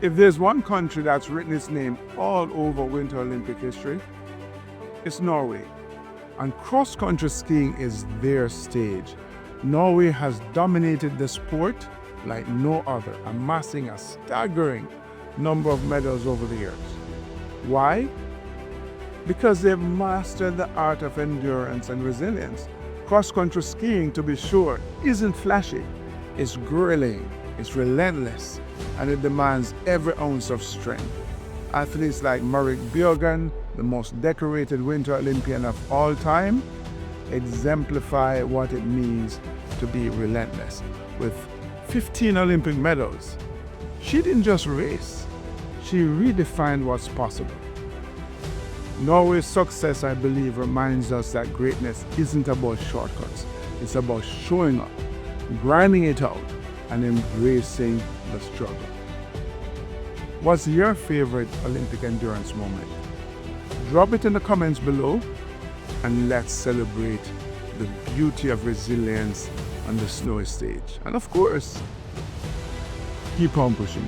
If there's one country that's written its name all over Winter Olympic history, it's Norway. And cross-country skiing is their stage. Norway has dominated the sport like no other, amassing a staggering number of medals over the years. Why? Because they've mastered the art of endurance and resilience. Cross-country skiing, to be sure, isn't flashy. It's grueling, it's relentless, and it demands every ounce of strength. Athletes like Marit Bjørgen, the most decorated Winter Olympian of all time, exemplify what it means to be relentless. With 15 Olympic medals, she didn't just race, she redefined what's possible. Norway's success, I believe, reminds us that greatness isn't about shortcuts. It's about showing up, grinding it out, and embracing the struggle. What's your favorite Olympic endurance moment? Drop it in the comments below, and let's celebrate the beauty of resilience on the snowy stage. And of course, keep on pushing.